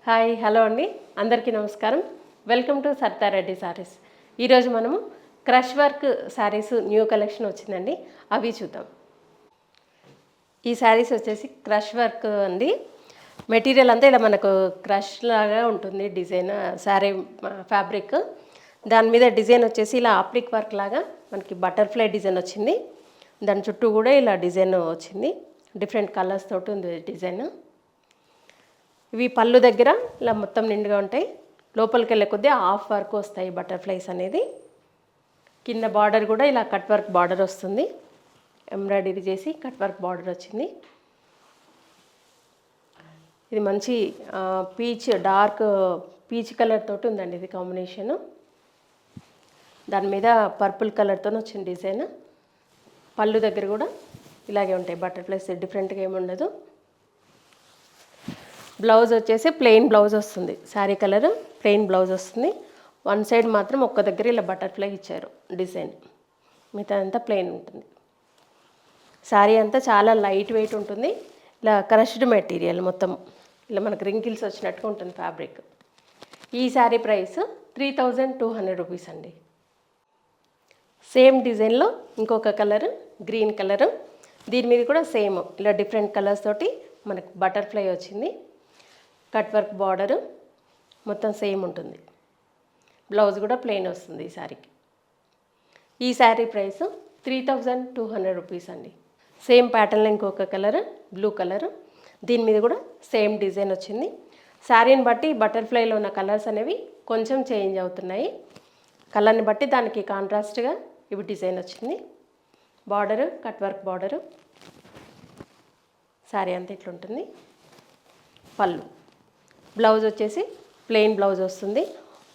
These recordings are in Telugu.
హాయ్ హలో అండి, అందరికీ నమస్కారం. వెల్కమ్ టు సర్తారెడ్డి సారీస్. ఈరోజు మనము crush work sarees new collection వచ్చిందండి, అవి చూద్దాం. ఈ శారీస్ వచ్చేసి క్రష్ వర్క్ అండి. మెటీరియల్ అంతా ఇలా మనకు క్రష్ లాగా ఉంటుంది డిజైన్, శారీ ఫ్యాబ్రిక్. దాని మీద డిజైన్ వచ్చేసి ఇలా ఆప్లిక్ వర్క్ లాగా మనకి బటర్ఫ్లై డిజైన్ వచ్చింది. దాని చుట్టూ కూడా ఇలా డిజైన్ వచ్చింది, డిఫరెంట్ కలర్స్ తోటి ఉంది డిజైన్. ఇవి పళ్ళు దగ్గర ఇలా మొత్తం నిండుగా ఉంటాయి, లోపలికి వెళ్ళే కొద్దీ హాఫ్ వర్క్ వస్తాయి బటర్ఫ్లైస్ అనేది. కింద బార్డర్ కూడా ఇలా కట్ వర్క్ బార్డర్ వస్తుంది, ఎంబ్రాయిడరీ చేసి కట్ వర్క్ బార్డర్ వచ్చింది. ఇది మంచి పీచ్, డార్క్ పీచ్ కలర్ తోటి ఉందండి ఇది కాంబినేషను. దాని మీద పర్పుల్ కలర్తో వచ్చింది డిజైన్. పళ్ళు దగ్గర కూడా ఇలాగే ఉంటాయి బటర్ఫ్లైస్, డిఫరెంట్గా ఏమి ఉండదు. బ్లౌజ్ వచ్చేసి ప్లెయిన్ బ్లౌజ్ వస్తుంది, శారీ కలర్ ప్లెయిన్ బ్లౌజ్ వస్తుంది. వన్ సైడ్ మాత్రం ఒక్క దగ్గర ఇలా బటర్ఫ్లై ఇచ్చారు డిజైన్, మిగతా అంతా ప్లెయిన్ ఉంటుంది. శారీ అంతా చాలా లైట్ వెయిట్ ఉంటుంది, ఇలా క్రష్డ్ మెటీరియల్ మొత్తం ఇలా మనకు రింకిల్స్ వచ్చినట్టుగా ఉంటుంది ఫ్యాబ్రిక్. ఈ శారీ ప్రైస్ 3200 రూపీస్ అండి. సేమ్ డిజైన్లో ఇంకొక కలర్ గ్రీన్ కలర్, దీని మీద కూడా సేమ్ ఇలా డిఫరెంట్ కలర్స్ తోటి మనకు బటర్ఫ్లై వచ్చింది. కట్ వర్క్ బార్డరు మొత్తం సేమ్ ఉంటుంది, బ్లౌజ్ కూడా ప్లెయిన్ వస్తుంది ఈ శారీకి. ఈ శారీ ప్రైస్ 3200 రూపీస్ అండి. సేమ్ ప్యాటర్న్లో ఇంకొక కలర్ బ్లూ కలర్, దీని మీద కూడా సేమ్ డిజైన్ వచ్చింది. శారీని బట్టి బటర్ఫ్లైలో ఉన్న కలర్స్ అనేవి కొంచెం చేంజ్ అవుతున్నాయి, కలర్ని బట్టి దానికి కాంట్రాస్ట్గా ఇవి డిజైన్ వచ్చింది. Border cut work border, sari అంతా ఇట్లుంటుంది. పళ్ళు, బ్లౌజ్ వచ్చేసి ప్లెయిన్ బ్లౌజ్ వస్తుంది,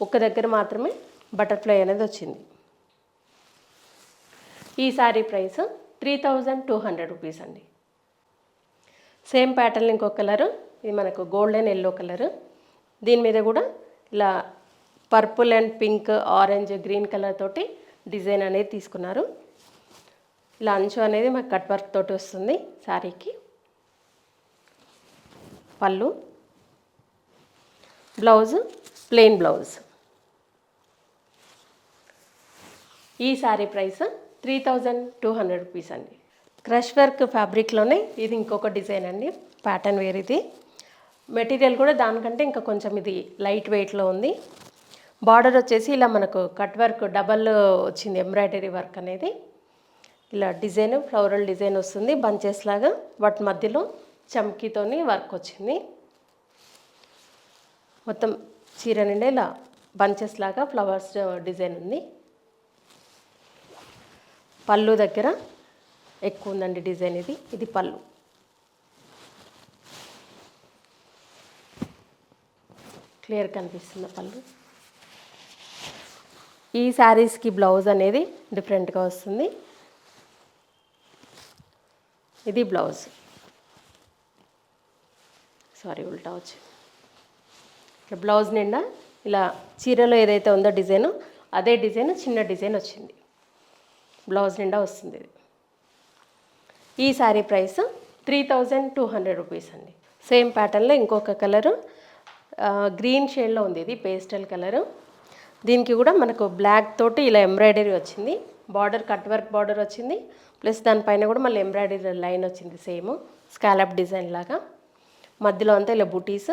ఒక్క దగ్గర మాత్రమే బటర్ఫ్లై అనేది వచ్చింది. ఈ శారీ ప్రైస్ 3200 రూపీస్ అండి. సేమ్ ప్యాటర్న్ ఇంకొక కలరు, ఇది మనకు గోల్డెన్ ఎల్లో కలరు, దీని మీద కూడా ఇలా purple and pink, orange, green colour తోటి డిజైన్ అనేది తీసుకున్నారు. ఇలా అంచు అనేది మనకు కట్ వర్క్ తోటి వస్తుంది శారీకి. పళ్ళు, బ్లౌజ్ ప్లెయిన్ బ్లౌజ్. ఈ శారీ ప్రైస్ 3200 రూపీస్ అండి. క్రష్ వర్క్ ఫ్యాబ్రిక్లోనే ఇది ఇంకొక డిజైన్ అండి, ప్యాటర్న్ వేర్. ఇది మెటీరియల్ కూడా దానికంటే ఇంకా కొంచెం ఇది లైట్ వెయిట్లో ఉంది. బార్డర్ వచ్చేసి ఇలా మనకు కట్ వర్క్ డబల్ వచ్చింది, ఎంబ్రాయిడరీ వర్క్ అనేది. ఇలా డిజైన్ ఫ్లవరల్ డిజైన్ వస్తుంది, బంచెస్ లాగా, వాటి మధ్యలో చమ్కీతోని వర్క్ వచ్చింది. మొత్తం చీర నిండా ఇలా బంచెస్ లాగా ఫ్లవర్స్ డిజైన్ ఉంది. పళ్ళు దగ్గర ఎక్కువ ఉందండి డిజైన్. ఇది పళ్ళు. క్లియర్ కనిపిస్తుంది పళ్ళు. ఈ శారీస్కి బ్లౌజ్ అనేది డిఫరెంట్గా వస్తుంది. ఇది బ్లౌజ్, సారీ ఉల్టా వచ్చి బ్లౌజ్ నిండా ఇలా చీరలో ఏదైతే ఉందో డిజైను, అదే డిజైన్ చిన్న డిజైన్ వచ్చింది, బ్లౌజ్ నిండా వస్తుంది ఇది. ఈ శారీ ప్రైస్ 3200 రూపీస్ అండి. సేమ్ ప్యాటర్న్లో ఇంకొక కలరు గ్రీన్ షేడ్లో ఉంది, ఇది పేస్టల్ కలరు. దీనికి కూడా మనకు బ్లాక్ తోటి ఇలా ఎంబ్రాయిడరీ వచ్చింది, బార్డర్ కట్ వర్క్ బార్డర్ వచ్చింది, ప్లస్ దానిపైన కూడా మళ్ళీ ఎంబ్రాయిడరీ లైన్ వచ్చింది, సేమ్ స్కాలప్ డిజైన్ లాగా. మధ్యలో అంతా ఇలా బుటీస్,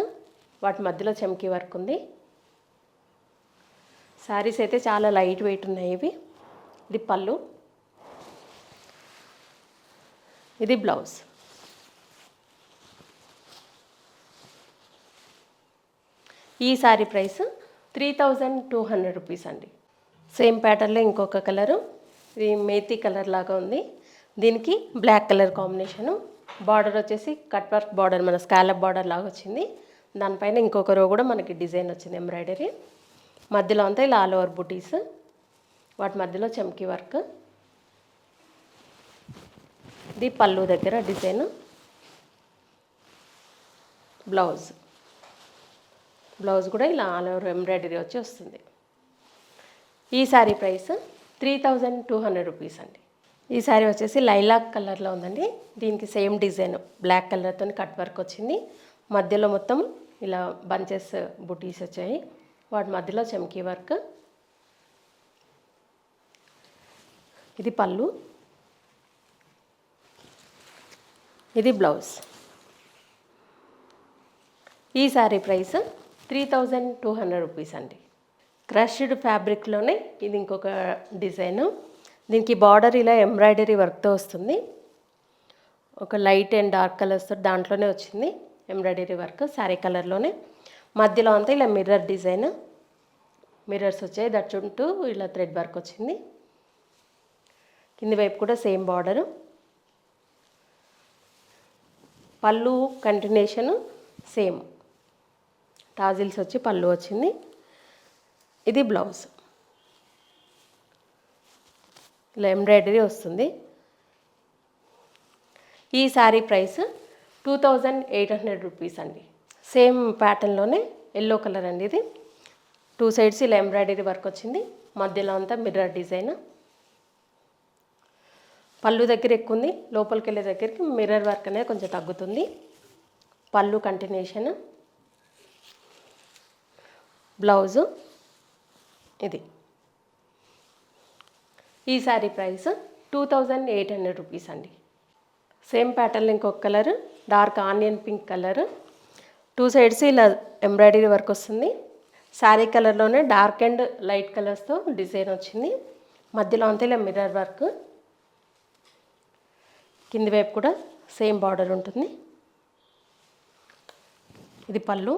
వాటి మధ్యలో చమ్కీ వర్క్ ఉంది. శారీస్ అయితే చాలా లైట్ వెయిట్ ఉన్నాయి ఇవి. ఇది పళ్ళు, ఇది బ్లౌజ్. ఈ శారీ ప్రైస్ 3200 రూపీస్ అండి. సేమ్ ప్యాటర్న్లో ఇంకొక కలరు, ఇది మేతి కలర్ లాగా ఉంది, దీనికి బ్లాక్ కలర్ కాంబినేషను. బార్డర్ వచ్చేసి కట్ వర్క్ బార్డర్, మన స్కాలప్ బార్డర్ లాగా వచ్చింది. దానిపైన ఇంకొక రో కూడా మనకి డిజైన్ వచ్చింది, ఎంబ్రాయిడరీ. మధ్యలో అంతా ఇలా ఆల్ ఓవర్ బుటీస్, వాటి మధ్యలో చమ్కీ వర్క్. ఇది పళ్ళు దగ్గర డిజైన్. బ్లౌజ్, బ్లౌజ్ కూడా ఇలా ఆల్ ఓవర్ ఎంబ్రాయిడరీ వచ్చి వస్తుంది. ఈ శారీ ప్రైస్ 3200 రూపీస్ అండి. ఈ శారీ వచ్చేసి లైలాక్ కలర్లో ఉందండి, దీనికి సేమ్ డిజైన్ బ్లాక్ కలర్తో కట్ వర్క్ వచ్చింది. మధ్యలో మొత్తం ఇలా బంచెస్ బుటీస్ వచ్చాయి. వాటి మధ్యలో చమ్కీ వర్క్. ఇది పళ్ళు, ఇది బ్లౌజ్. ఈ శారీ ప్రైస్ 3200 రూపీస్ అండి. క్రష్డ్ ఫ్యాబ్రిక్లోనే ఇది ఇంకొక డిజైను. దీనికి బార్డర్ ఇలా ఎంబ్రాయిడరీ వర్క్తో వస్తుంది. ఒక లైట్ అండ్ డార్క్ కలర్స్తో దాంట్లోనే వచ్చింది ఎంబ్రాయిడరీ వర్క్. శారీ కలర్లోనే మధ్యలో అంతా ఇలా మిర్రర్ డిజైన్, మిర్రర్స్ వచ్చాయి. దట్ చుట్టూ ఇలా థ్రెడ్ వర్క్ వచ్చింది. కింది వైపు కూడా సేమ్ బార్డరు. పళ్ళు కంటిన్యూషన్ సేమ్, టాజిల్స్ వచ్చి పళ్ళు వచ్చింది. ఇది బ్లౌజ్, ఇలా ఎంబ్రాయిడరీ వస్తుంది. ఈ శారీ ప్రైస్ 2800 రూపీస్ అండి. సేమ్ ప్యాటర్న్లోనే ఎల్లో కలర్ అండి. ఇది 2 సైడ్స్ ఇలా ఎంబ్రాయిడరీ వర్క్ వచ్చింది. మధ్యలో అంతా మిర్రర్ డిజైన్. పళ్ళు దగ్గర ఎక్కువ ఉంది, లోపలికి వెళ్ళే దగ్గరికి మిర్రర్ వర్క్ అనేది కొంచెం తగ్గుతుంది. పళ్ళు కంటిన్యూషన్, బ్లౌజు ఇది. ఈ శారీ ప్రైస్ 2800 రూపీస్ అండి. సేమ్ ప్యాటర్న్ ఇంకొక colour, dark onion pink colour. 2 sides ఇలా ఎంబ్రాయిడరీ వర్క్ వస్తుంది. శారీ కలర్లోనే డార్క్ అండ్ లైట్ కలర్స్తో డిజైన్ వచ్చింది. మధ్యలో అంతా ఇలా మిర్రర్ వర్క్. కింది వైపు కూడా సేమ్ బార్డర్ ఉంటుంది. ఇది పళ్ళు,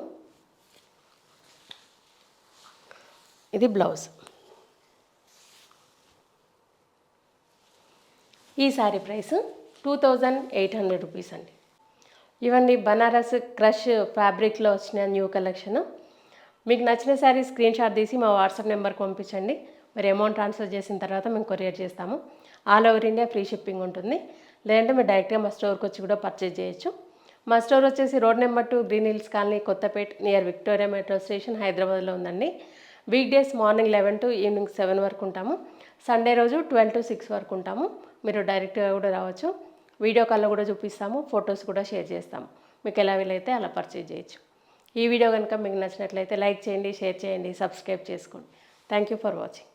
ఇది బ్లౌజ్. ఈ శారీ ప్రైస్ 2800 రూపీస్ అండి. ఇవన్నీ బనారస్ క్రష్ ఫ్యాబ్రిక్లో వచ్చిన న్యూ కలెక్షన్. మీకు నచ్చిన శారీ స్క్రీన్ షాట్ తీసి మా వాట్సాప్ నెంబర్కి పంపించండి. మరి అమౌంట్ ట్రాన్స్ఫర్ చేసిన తర్వాత మేము కొరియర్ చేస్తాము. All over India free shipping ఉంటుంది. లేదంటే మీరు డైరెక్ట్గా మా స్టోర్కి వచ్చి కూడా పర్చేజ్ చేయొచ్చు. మా స్టోర్ వచ్చేసి road number 2, green hills colony, Kothapet, near Victoria metro station, హైదరాబాద్లో ఉందండి. Week days morning 11 to evening 7 వరకు ఉంటాము. సండే రోజు 12 to 6 వరకు ఉంటాము. మీరు డైరెక్ట్గా కూడా రావచ్చు. వీడియో కాల్లో కూడా చూపిస్తాము, ఫొటోస్ కూడా షేర్ చేస్తాము. మీకు ఎలా వీలైతే అలా పర్చేజ్ చేయొచ్చు. ఈ వీడియో కనుక మీకు నచ్చినట్లయితే లైక్ చేయండి, షేర్ చేయండి, సబ్స్క్రైబ్ చేసుకోండి. Thank you for watching.